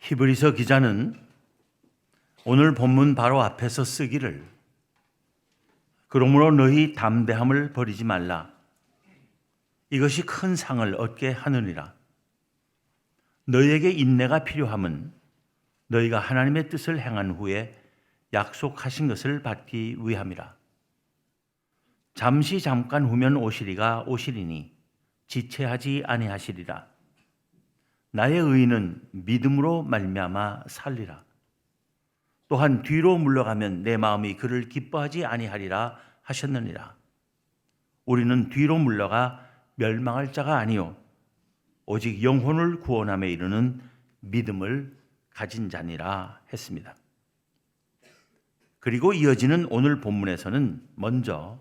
히브리서 기자는 오늘 본문 바로 앞에서 쓰기를 그러므로 너희 담대함을 버리지 말라. 이것이 큰 상을 얻게 하느니라. 너희에게 인내가 필요함은 너희가 하나님의 뜻을 행한 후에 약속하신 것을 받기 위함이라. 잠시 잠깐 후면 오시리가 오시리니 지체하지 아니하시리라. 나의 의인은 믿음으로 말미암아 살리라. 또한 뒤로 물러가면 내 마음이 그를 기뻐하지 아니하리라 하셨느니라. 우리는 뒤로 물러가 멸망할 자가 아니요 오직 영혼을 구원함에 이르는 믿음을 가진 자니라 했습니다. 그리고 이어지는 오늘 본문에서는 먼저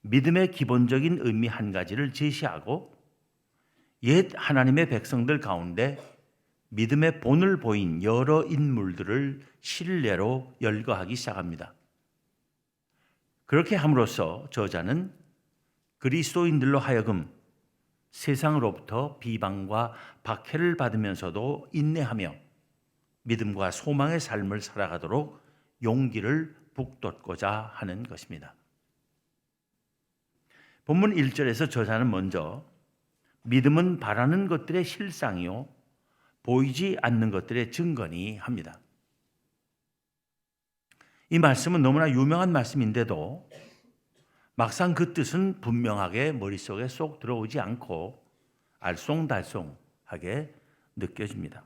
믿음의 기본적인 의미 한 가지를 제시하고 옛 하나님의 백성들 가운데 믿음의 본을 보인 여러 인물들을 실례로 열거하기 시작합니다. 그렇게 함으로써 저자는 그리스도인들로 하여금 세상으로부터 비방과 박해를 받으면서도 인내하며 믿음과 소망의 삶을 살아가도록 용기를 북돋고자 하는 것입니다. 본문 1절에서 저자는 먼저 믿음은 바라는 것들의 실상이요 보이지 않는 것들의 증거니 합니다. 이 말씀은 너무나 유명한 말씀인데도 막상 그 뜻은 분명하게 머릿속에 쏙 들어오지 않고 알쏭달쏭하게 느껴집니다.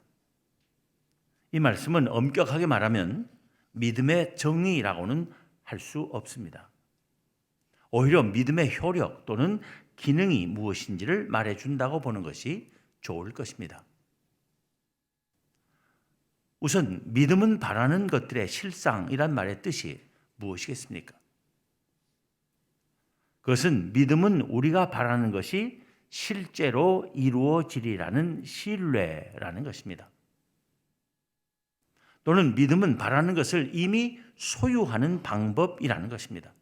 이 말씀은 엄격하게 말하면 믿음의 정의라고는 할 수 없습니다. 오히려 믿음의 효력 또는 기능이 무엇인지를 말해준다고 보는 것이 좋을 것입니다. 우선 믿음은 바라는 것들의 실상이란 말의 뜻이 무엇이겠습니까? 그것은 믿음은 우리가 바라는 것이 실제로 이루어지리라는 신뢰라는 것입니다. 또는 믿음은 바라는 것을 이미 소유하는 방법이라는 것입니다.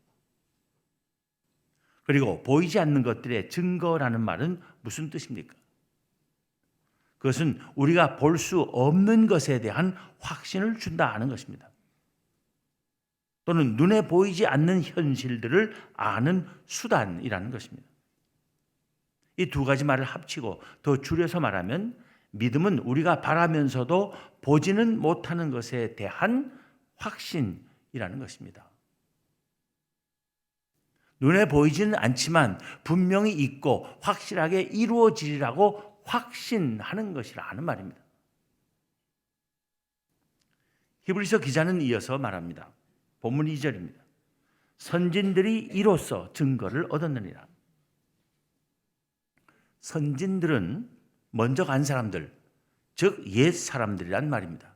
그리고 보이지 않는 것들의 증거라는 말은 무슨 뜻입니까? 그것은 우리가 볼 수 없는 것에 대한 확신을 준다는 것입니다. 또는 눈에 보이지 않는 현실들을 아는 수단이라는 것입니다. 이 두 가지 말을 합치고 더 줄여서 말하면 믿음은 우리가 바라면서도 보지는 못하는 것에 대한 확신이라는 것입니다. 눈에 보이지는 않지만 분명히 있고 확실하게 이루어지리라고 확신하는 것이라는 말입니다. 히브리서 기자는 이어서 말합니다. 본문 2절입니다. 선진들이 이로써 증거를 얻었느니라. 선진들은 먼저 간 사람들, 즉 옛 사람들이란 말입니다.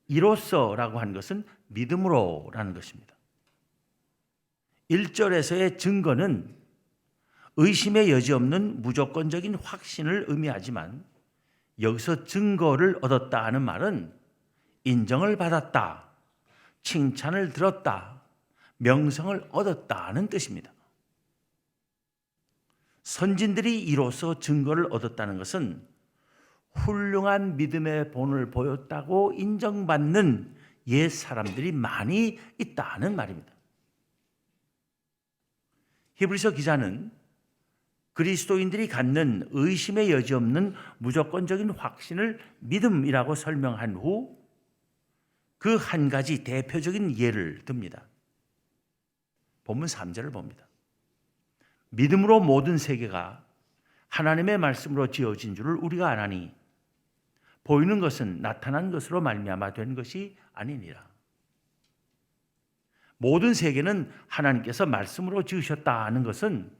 이로써라고 한 것은 믿음으로라는 것입니다. 1절에서의 증거는 의심의 여지 없는 무조건적인 확신을 의미하지만 여기서 증거를 얻었다 하는 말은 인정을 받았다, 칭찬을 들었다, 명성을 얻었다는 뜻입니다. 선진들이 이로써 증거를 얻었다는 것은 훌륭한 믿음의 본을 보였다고 인정받는 옛 사람들이 많이 있다는 말입니다. 히브리서 기자는 그리스도인들이 갖는 의심의 여지 없는 무조건적인 확신을 믿음이라고 설명한 후 그 한 가지 대표적인 예를 듭니다. 본문 3절을 봅니다. 믿음으로 모든 세계가 하나님의 말씀으로 지어진 줄을 우리가 아나니 보이는 것은 나타난 것으로 말미암아 된 것이 아니니라. 모든 세계는 하나님께서 말씀으로 지으셨다 하는 것은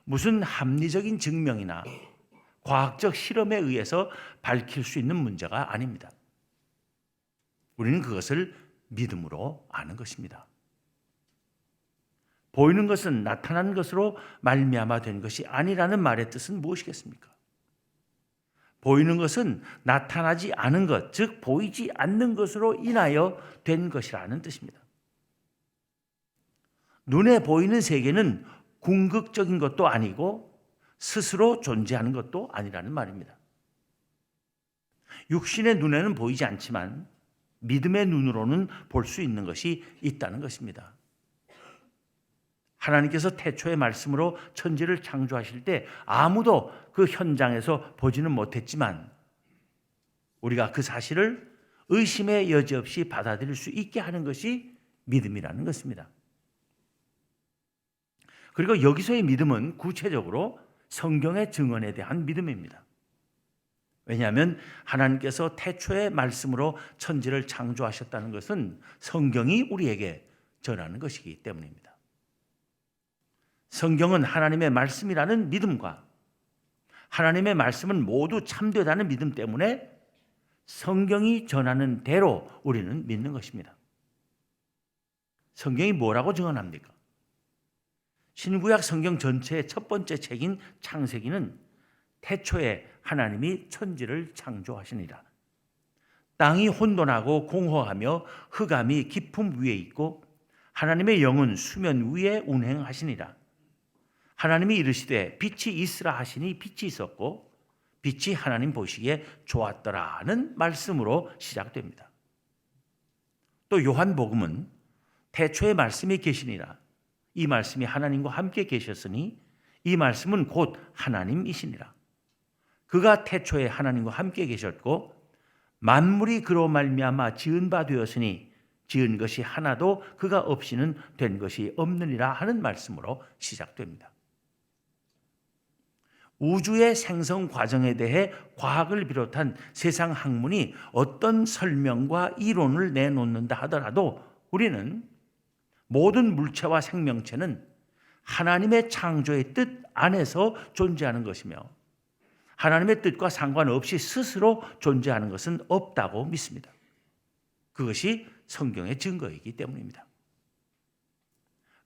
무슨 합리적인 증명이나 과학적 실험에 의해서 밝힐 수 있는 문제가 아닙니다. 우리는 그것을 믿음으로 아는 것입니다. 보이는 것은 나타난 것으로 말미암아 된 것이 아니라는 말의 뜻은 무엇이겠습니까? 보이는 것은 나타나지 않은 것, 즉 보이지 않는 것으로 인하여 된 것이라는 뜻입니다. 눈에 보이는 세계는 궁극적인 것도 아니고 스스로 존재하는 것도 아니라는 말입니다. 육신의 눈에는 보이지 않지만 믿음의 눈으로는 볼 수 있는 것이 있다는 것입니다. 하나님께서 태초의 말씀으로 천지를 창조하실 때 아무도 그 현장에서 보지는 못했지만 우리가 그 사실을 의심의 여지 없이 받아들일 수 있게 하는 것이 믿음이라는 것입니다. 그리고 여기서의 믿음은 구체적으로 성경의 증언에 대한 믿음입니다. 왜냐하면 하나님께서 태초의 말씀으로 천지를 창조하셨다는 것은 성경이 우리에게 전하는 것이기 때문입니다. 성경은 하나님의 말씀이라는 믿음과 하나님의 말씀은 모두 참되다는 믿음 때문에 성경이 전하는 대로 우리는 믿는 것입니다. 성경이 뭐라고 증언합니까? 신구약 성경 전체의 첫 번째 책인 창세기는 태초에 하나님이 천지를 창조하시니라. 땅이 혼돈하고 공허하며 흑암이 깊음 위에 있고 하나님의 영은 수면 위에 운행하시니라. 하나님이 이르시되 빛이 있으라 하시니 빛이 있었고 빛이 하나님 보시기에 좋았더라는 말씀으로 시작됩니다. 또 요한복음은 태초에 말씀이 계시니라. 이 말씀이 하나님과 함께 계셨으니 이 말씀은 곧 하나님이시니라. 그가 태초에 하나님과 함께 계셨고 만물이 그로 말미암아 지은 바 되었으니 지은 것이 하나도 그가 없이는 된 것이 없느니라 하는 말씀으로 시작됩니다. 우주의 생성 과정에 대해 과학을 비롯한 세상 학문이 어떤 설명과 이론을 내놓는다 하더라도 우리는 모든 물체와 생명체는 하나님의 창조의 뜻 안에서 존재하는 것이며 하나님의 뜻과 상관없이 스스로 존재하는 것은 없다고 믿습니다. 그것이 성경의 증거이기 때문입니다.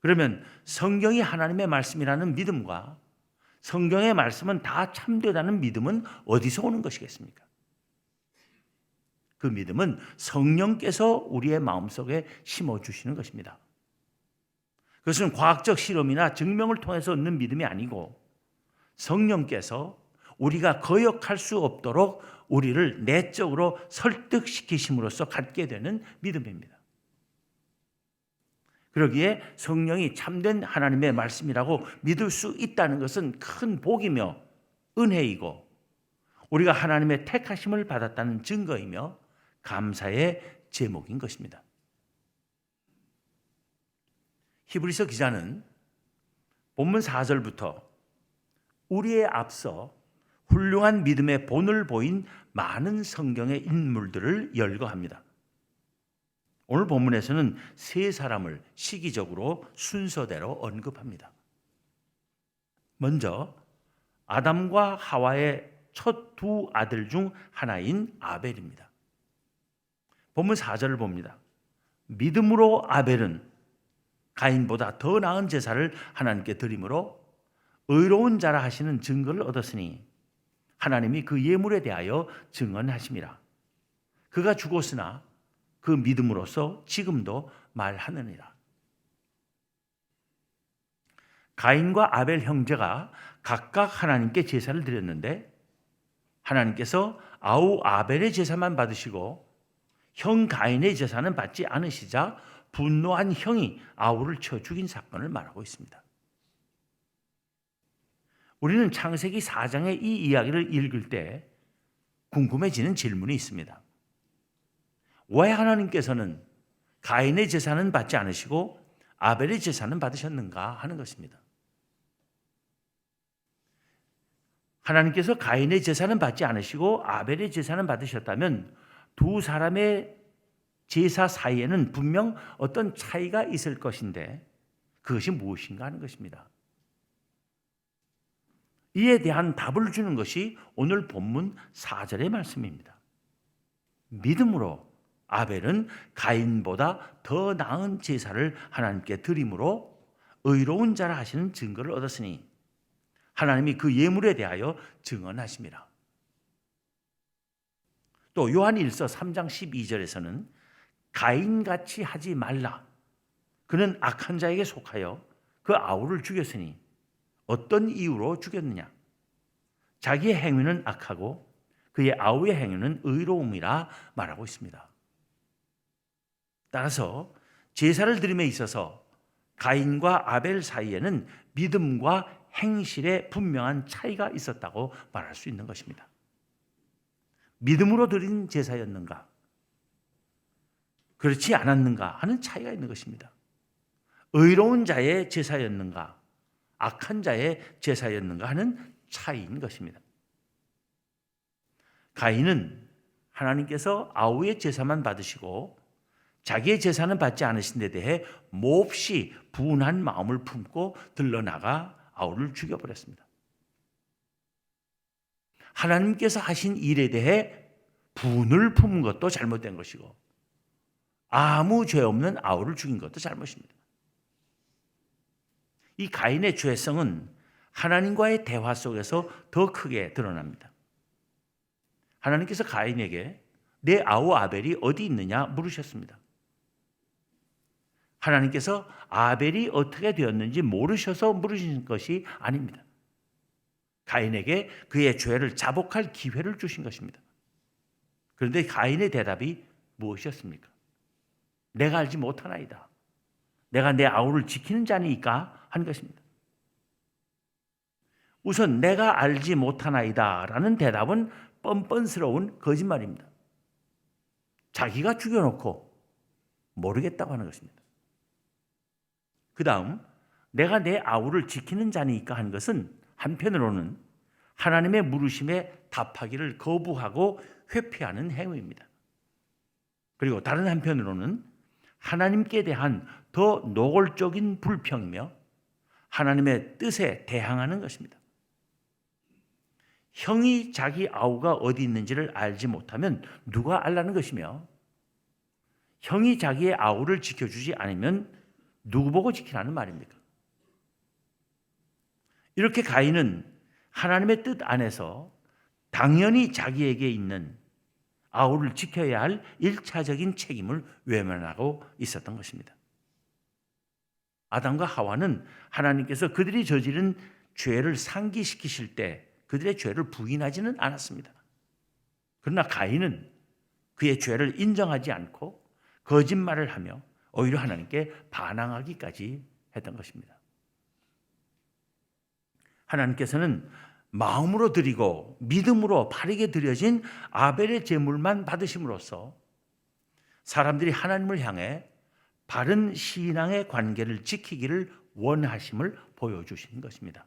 그러면 성경이 하나님의 말씀이라는 믿음과 성경의 말씀은 다 참되다는 믿음은 어디서 오는 것이겠습니까? 그 믿음은 성령께서 우리의 마음속에 심어주시는 것입니다. 그것은 과학적 실험이나 증명을 통해서 얻는 믿음이 아니고 성령께서 우리가 거역할 수 없도록 우리를 내적으로 설득시키심으로써 갖게 되는 믿음입니다. 그러기에 성령이 참된 하나님의 말씀이라고 믿을 수 있다는 것은 큰 복이며 은혜이고 우리가 하나님의 택하심을 받았다는 증거이며 감사의 제목인 것입니다. 히브리서 기자는 본문 4절부터 우리에 앞서 훌륭한 믿음의 본을 보인 많은 성경의 인물들을 열거합니다. 오늘 본문에서는 세 사람을 시기적으로 순서대로 언급합니다. 먼저 아담과 하와의 첫 두 아들 중 하나인 아벨입니다. 본문 4절을 봅니다. 믿음으로 아벨은 가인보다 더 나은 제사를 하나님께 드림으로 의로운 자라 하시는 증거를 얻었으니 하나님이 그 예물에 대하여 증언하심이라. 그가 죽었으나 그 믿음으로써 지금도 말하느니라. 가인과 아벨 형제가 각각 하나님께 제사를 드렸는데 하나님께서 아우 아벨의 제사만 받으시고 형 가인의 제사는 받지 않으시자 분노한 형이 아우를 쳐 죽인 사건을 말하고 있습니다. 우리는 창세기 4장의 이 이야기를 읽을 때 궁금해지는 질문이 있습니다. 왜 하나님께서는 가인의 제사는 받지 않으시고 아벨의 제사는 받으셨는가 하는 것입니다. 하나님께서 가인의 제사는 받지 않으시고 아벨의 제사는 받으셨다면 두 사람의 제사 사이에는 분명 어떤 차이가 있을 것인데 그것이 무엇인가 하는 것입니다. 이에 대한 답을 주는 것이 오늘 본문 4절의 말씀입니다. 믿음으로 아벨은 가인보다 더 나은 제사를 하나님께 드림으로 의로운 자라 하시는 증거를 얻었으니 하나님이 그 예물에 대하여 증언하심이라. 또 요한일서 3장 12절에서는 가인같이 하지 말라. 그는 악한 자에게 속하여 그 아우를 죽였으니 어떤 이유로 죽였느냐? 자기의 행위는 악하고 그의 아우의 행위는 의로움이라 말하고 있습니다. 따라서 제사를 드림에 있어서 가인과 아벨 사이에는 믿음과 행실에 분명한 차이가 있었다고 말할 수 있는 것입니다. 믿음으로 드린 제사였는가, 그렇지 않았는가 하는 차이가 있는 것입니다. 의로운 자의 제사였는가, 악한 자의 제사였는가 하는 차이인 것입니다. 가인은 하나님께서 아우의 제사만 받으시고 자기의 제사는 받지 않으신 데 대해 몹시 분한 마음을 품고 들러나가 아우를 죽여버렸습니다. 하나님께서 하신 일에 대해 분을 품은 것도 잘못된 것이고 아무 죄 없는 아우를 죽인 것도 잘못입니다. 이 가인의 죄성은 하나님과의 대화 속에서 더 크게 드러납니다. 하나님께서 가인에게 내 아우 아벨이 어디 있느냐 물으셨습니다. 하나님께서 아벨이 어떻게 되었는지 모르셔서 물으신 것이 아닙니다. 가인에게 그의 죄를 자복할 기회를 주신 것입니다. 그런데 가인의 대답이 무엇이었습니까? 내가 알지 못하나이다. 내가 내 아우를 지키는 자니까 한 것입니다. 우선 내가 알지 못하나이다 라는 대답은 뻔뻔스러운 거짓말입니다. 자기가 죽여놓고 모르겠다고 하는 것입니다. 그 다음 내가 내 아우를 지키는 자니까 한 것은 한편으로는 하나님의 물으심에 답하기를 거부하고 회피하는 행위입니다. 그리고 다른 한편으로는 하나님께 대한 더 노골적인 불평이며 하나님의 뜻에 대항하는 것입니다. 형이 자기 아우가 어디 있는지를 알지 못하면 누가 알라는 것이며 형이 자기의 아우를 지켜주지 않으면 누구 보고 지키라는 말입니까? 이렇게 가인은 하나님의 뜻 안에서 당연히 자기에게 있는 아우를 지켜야 할 1차적인 책임을 외면하고 있었던 것입니다. 아담과 하와는 하나님께서 그들이 저지른 죄를 상기시키실 때 그들의 죄를 부인하지는 않았습니다. 그러나 가인은 그의 죄를 인정하지 않고 거짓말을 하며 오히려 하나님께 반항하기까지 했던 것입니다. 하나님께서는 마음으로 드리고 믿음으로 바르게 드려진 아벨의 제물만 받으심으로써 사람들이 하나님을 향해 바른 신앙의 관계를 지키기를 원하심을 보여주신 것입니다.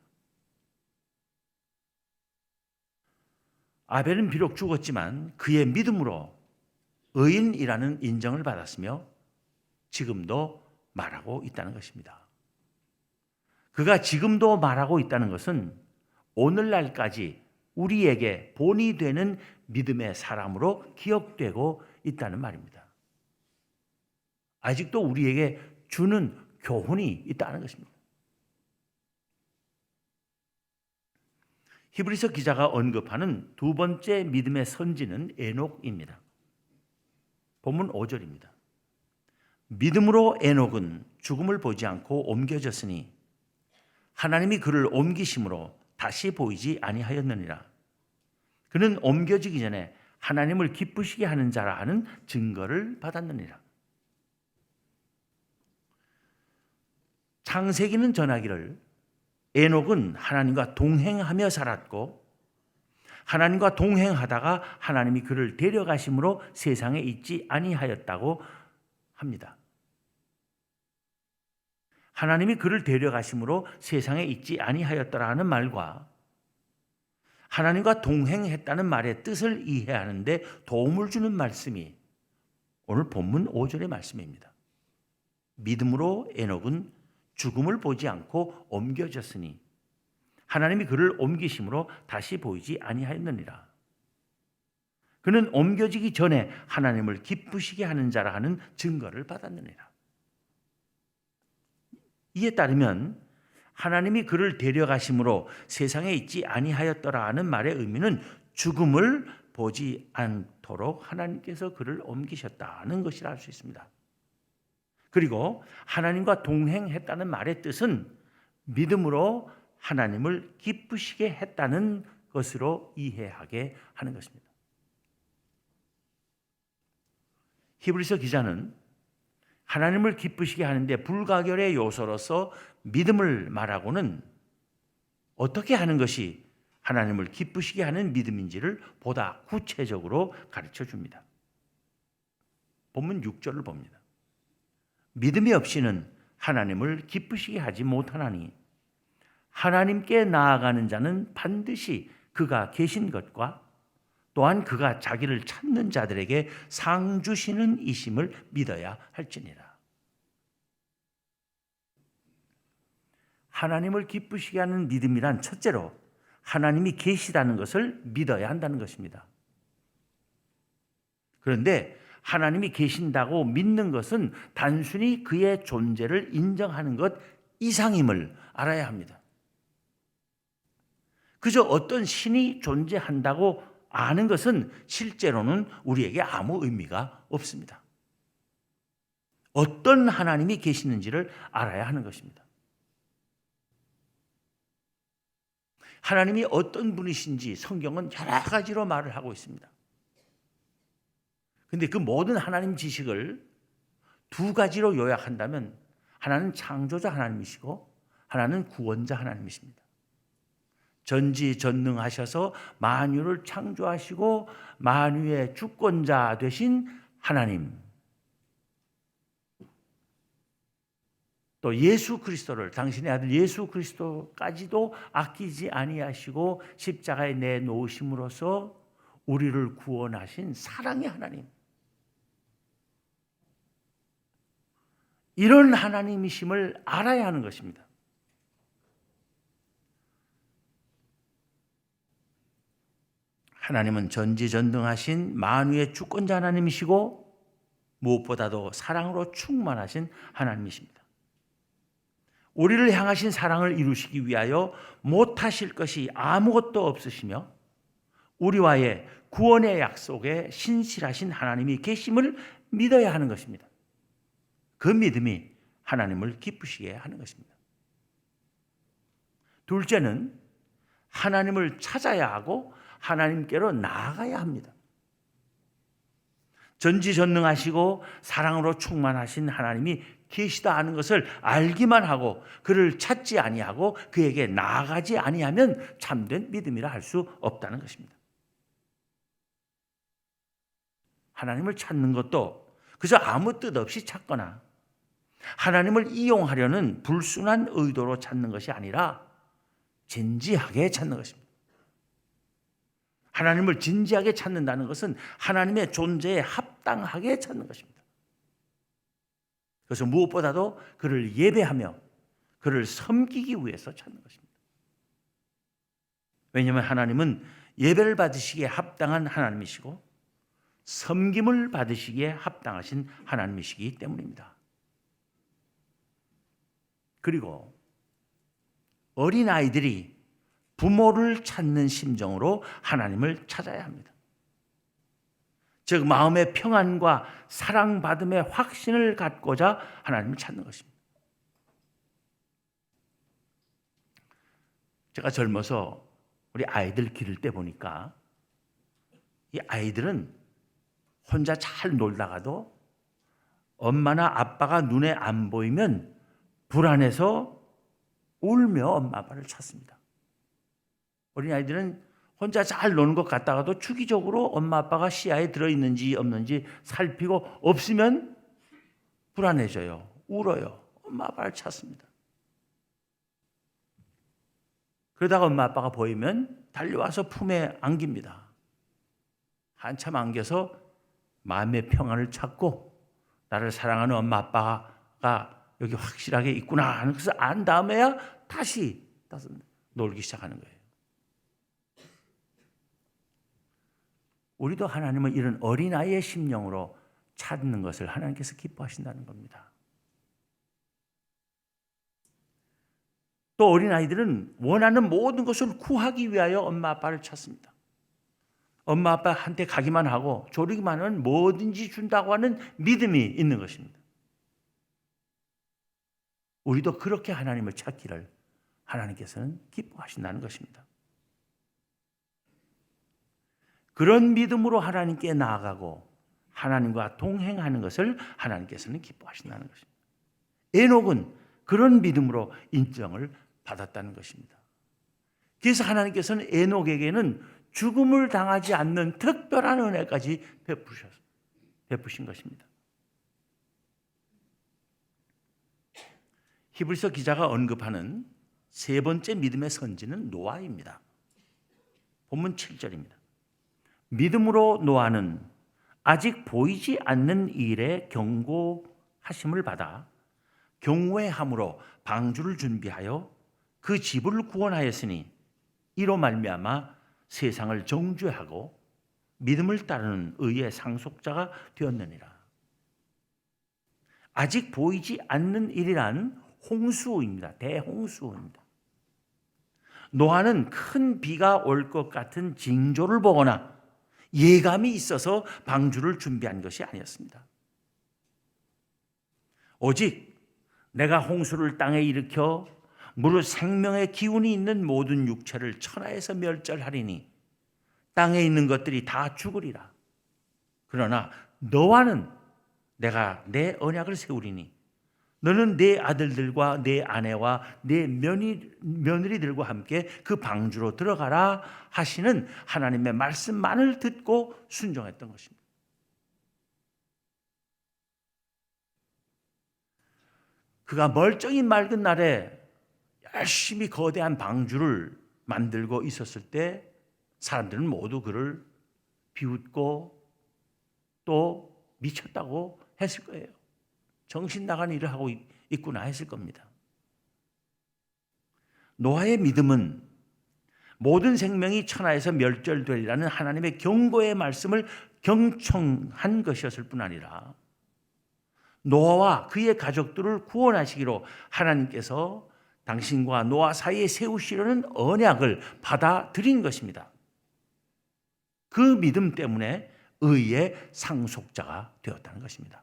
아벨은 비록 죽었지만 그의 믿음으로 의인이라는 인정을 받았으며 지금도 말하고 있다는 것입니다. 그가 지금도 말하고 있다는 것은 오늘날까지 우리에게 본이 되는 믿음의 사람으로 기억되고 있다는 말입니다. 아직도 우리에게 주는 교훈이 있다는 것입니다. 히브리서 기자가 언급하는 두 번째 믿음의 선지는 에녹입니다. 본문 5절입니다. 믿음으로 에녹은 죽음을 보지 않고 옮겨졌으니 하나님이 그를 옮기심으로 다시 보이지 아니하였느니라. 그는 옮겨지기 전에 하나님을 기쁘시게 하는 자라 하는 증거를 받았느니라. 창세기는 전하기를 에녹은 하나님과 동행하며 살았고 하나님과 동행하다가 하나님이 그를 데려가심으로 세상에 있지 아니하였다고 합니다. 하나님이 그를 데려가심으로 세상에 있지 아니하였더라 하는 말과 하나님과 동행했다는 말의 뜻을 이해하는데 도움을 주는 말씀이 오늘 본문 5절의 말씀입니다. 믿음으로 에녹은 죽음을 보지 않고 옮겨졌으니 하나님이 그를 옮기심으로 다시 보이지 아니하였느니라. 그는 옮겨지기 전에 하나님을 기쁘시게 하는 자라 하는 증거를 받았느니라. 이에 따르면 하나님이 그를 데려가심으로 세상에 있지 아니하였더라 하는 말의 의미는 죽음을 보지 않도록 하나님께서 그를 옮기셨다는 것이라 할 수 있습니다. 그리고 하나님과 동행했다는 말의 뜻은 믿음으로 하나님을 기쁘시게 했다는 것으로 이해하게 하는 것입니다. 히브리서 기자는 하나님을 기쁘시게 하는데 불가결의 요소로서 믿음을 말하고는 어떻게 하는 것이 하나님을 기쁘시게 하는 믿음인지를 보다 구체적으로 가르쳐 줍니다. 본문 6절을 봅니다. 믿음이 없이는 하나님을 기쁘시게 하지 못하나니 하나님께 나아가는 자는 반드시 그가 계신 것과 또한 그가 자기를 찾는 자들에게 상 주시는 이심을 믿어야 할지니라. 하나님을 기쁘시게 하는 믿음이란 첫째로 하나님이 계시다는 것을 믿어야 한다는 것입니다. 그런데 하나님이 계신다고 믿는 것은 단순히 그의 존재를 인정하는 것 이상임을 알아야 합니다. 그저 어떤 신이 존재한다고 아는 것은 실제로는 우리에게 아무 의미가 없습니다. 어떤 하나님이 계시는지를 알아야 하는 것입니다. 하나님이 어떤 분이신지 성경은 여러 가지로 말을 하고 있습니다. 그런데 그 모든 하나님 지식을 두 가지로 요약한다면 하나는 창조자 하나님이시고 하나는 구원자 하나님이십니다. 전지전능하셔서 만유를 창조하시고 만유의 주권자 되신 하나님, 또 예수 그리스도를 당신의 아들 예수 그리스도까지도 아끼지 아니하시고 십자가에 내놓으심으로써 우리를 구원하신 사랑의 하나님, 이런 하나님이심을 알아야 하는 것입니다. 하나님은 전지전능하신 만유의 주권자 하나님이시고 무엇보다도 사랑으로 충만하신 하나님이십니다. 우리를 향하신 사랑을 이루시기 위하여 못하실 것이 아무것도 없으시며 우리와의 구원의 약속에 신실하신 하나님이 계심을 믿어야 하는 것입니다. 그 믿음이 하나님을 기쁘시게 하는 것입니다. 둘째는 하나님을 찾아야 하고 하나님께로 나아가야 합니다. 전지전능하시고 사랑으로 충만하신 하나님이 계시다 하는 것을 알기만 하고 그를 찾지 아니하고 그에게 나아가지 아니하면 참된 믿음이라 할 수 없다는 것입니다. 하나님을 찾는 것도 그저 아무 뜻 없이 찾거나 하나님을 이용하려는 불순한 의도로 찾는 것이 아니라 진지하게 찾는 것입니다. 하나님을 진지하게 찾는다는 것은 하나님의 존재에 합당하게 찾는 것입니다. 그래서 무엇보다도 그를 예배하며 그를 섬기기 위해서 찾는 것입니다. 왜냐하면 하나님은 예배를 받으시기에 합당한 하나님이시고 섬김을 받으시기에 합당하신 하나님이시기 때문입니다. 그리고 어린아이들이 부모를 찾는 심정으로 하나님을 찾아야 합니다. 즉 마음의 평안과 사랑받음의 확신을 갖고자 하나님을 찾는 것입니다. 제가 젊어서 우리 아이들 기를 때 보니까 이 아이들은 혼자 잘 놀다가도 엄마나 아빠가 눈에 안 보이면 불안해서 울며 엄마 아빠를 찾습니다. 어린아이들은 혼자 잘 노는 것 같다가도 주기적으로 엄마 아빠가 시야에 들어있는지 없는지 살피고 없으면 불안해져요. 울어요. 엄마 아빠를 찾습니다. 그러다가 엄마 아빠가 보이면 달려와서 품에 안깁니다. 한참 안겨서 마음의 평안을 찾고 나를 사랑하는 엄마 아빠가 여기 확실하게 있구나 하는 것을 안 다음에야 다시 놀기 시작하는 거예요. 우리도 하나님을 이런 어린아이의 심령으로 찾는 것을 하나님께서 기뻐하신다는 겁니다. 또 어린아이들은 원하는 모든 것을 구하기 위하여 엄마 아빠를 찾습니다. 엄마 아빠한테 가기만 하고 조리기만 하면 뭐든지 준다고 하는 믿음이 있는 것입니다. 우리도 그렇게 하나님을 찾기를 하나님께서는 기뻐하신다는 것입니다. 그런 믿음으로 하나님께 나아가고 하나님과 동행하는 것을 하나님께서는 기뻐하신다는 것입니다. 에녹은 그런 믿음으로 인정을 받았다는 것입니다. 그래서 하나님께서는 에녹에게는 죽음을 당하지 않는 특별한 은혜까지 베푸신 것입니다. 히브리서 기자가 언급하는 세 번째 믿음의 선지는 노아입니다. 본문 7절입니다. 믿음으로 노아는 아직 보이지 않는 일에 경고하심을 받아 경외함으로 방주를 준비하여 그 집을 구원하였으니 이로 말미암아 세상을 정죄하고 믿음을 따르는 의의 상속자가 되었느니라. 아직 보이지 않는 일이란 홍수입니다. 대홍수입니다. 노아는 큰 비가 올 것 같은 징조를 보거나 예감이 있어서 방주를 준비한 것이 아니었습니다. 오직 내가 홍수를 땅에 일으켜 무릇 생명의 기운이 있는 모든 육체를 천하에서 멸절하리니 땅에 있는 것들이 다 죽으리라. 그러나 너와는 내가 내 언약을 세우리니 너는 내 아들들과 내 아내와 내 며느리들과 함께 그 방주로 들어가라 하시는 하나님의 말씀만을 듣고 순종했던 것입니다. 그가 멀쩡히 맑은 날에 열심히 거대한 방주를 만들고 있었을 때 사람들은 모두 그를 비웃고 또 미쳤다고 했을 거예요. 정신 나간 일을 하고 있구나 했을 겁니다. 노아의 믿음은 모든 생명이 천하에서 멸절되리라는 하나님의 경고의 말씀을 경청한 것이었을 뿐 아니라 노아와 그의 가족들을 구원하시기로 하나님께서 당신과 노아 사이에 세우시려는 언약을 받아들인 것입니다. 그 믿음 때문에 의의 상속자가 되었다는 것입니다.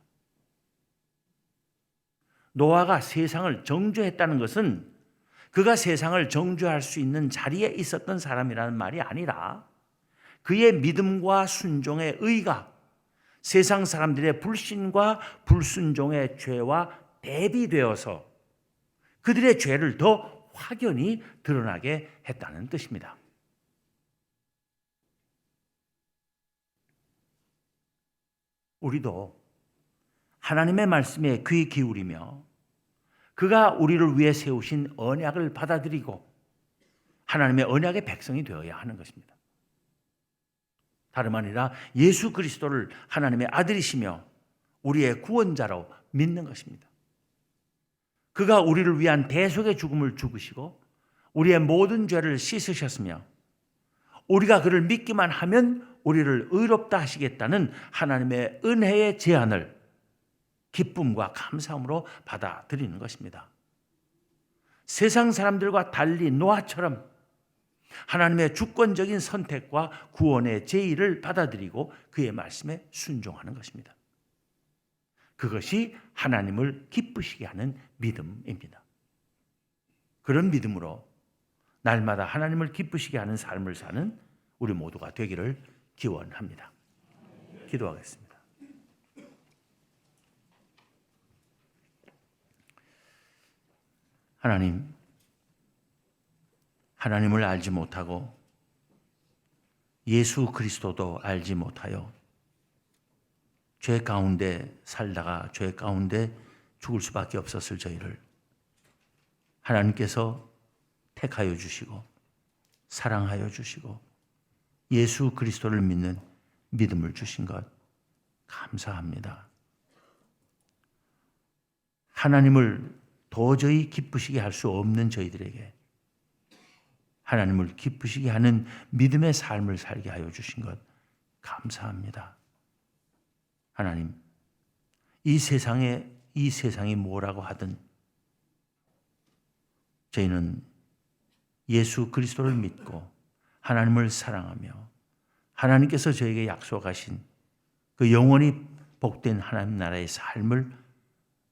노아가 세상을 정죄했다는 것은 그가 세상을 정죄할 수 있는 자리에 있었던 사람이라는 말이 아니라 그의 믿음과 순종의 의가 세상 사람들의 불신과 불순종의 죄와 대비되어서 그들의 죄를 더 확연히 드러나게 했다는 뜻입니다. 우리도 하나님의 말씀에 귀 기울이며 그가 우리를 위해 세우신 언약을 받아들이고 하나님의 언약의 백성이 되어야 하는 것입니다. 다름 아니라 예수 그리스도를 하나님의 아들이시며 우리의 구원자로 믿는 것입니다. 그가 우리를 위한 대속의 죽음을 죽으시고 우리의 모든 죄를 씻으셨으며 우리가 그를 믿기만 하면 우리를 의롭다 하시겠다는 하나님의 은혜의 제안을 기쁨과 감사함으로 받아들이는 것입니다. 세상 사람들과 달리 노아처럼 하나님의 주권적인 선택과 구원의 제의를 받아들이고 그의 말씀에 순종하는 것입니다. 그것이 하나님을 기쁘시게 하는 믿음입니다. 그런 믿음으로 날마다 하나님을 기쁘시게 하는 삶을 사는 우리 모두가 되기를 기원합니다. 기도하겠습니다. 하나님, 하나님을 알지 못하고 예수 그리스도도 알지 못하여 죄 가운데 살다가 죄 가운데 죽을 수밖에 없었을 저희를 하나님께서 택하여 주시고 사랑하여 주시고 예수 그리스도를 믿는 믿음을 주신 것 감사합니다. 하나님을 도저히 기쁘시게 할 수 없는 저희들에게 하나님을 기쁘시게 하는 믿음의 삶을 살게 하여 주신 것 감사합니다. 하나님, 이 세상이 뭐라고 하든 저희는 예수 그리스도를 믿고 하나님을 사랑하며 하나님께서 저에게 약속하신 그 영원히 복된 하나님 나라의 삶을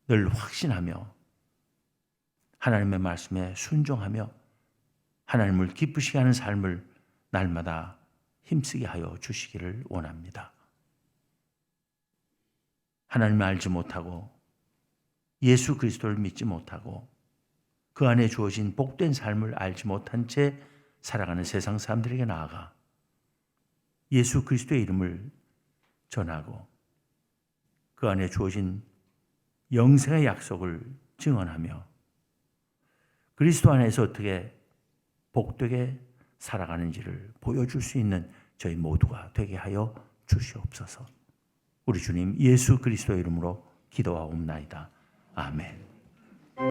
늘 확신하며 하나님의 말씀에 순종하며 하나님을 기쁘시게 하는 삶을 날마다 힘쓰게 하여 주시기를 원합니다. 하나님을 알지 못하고 예수 그리스도를 믿지 못하고 그 안에 주어진 복된 삶을 알지 못한 채 살아가는 세상 사람들에게 나아가 예수 그리스도의 이름을 전하고 그 안에 주어진 영생의 약속을 증언하며 그리스도 안에서 어떻게 복되게 살아가는지를 보여줄 수 있는 저희 모두가 되게 하여 주시옵소서. 우리 주님 예수 그리스도의 이름으로 기도하옵나이다. 아멘.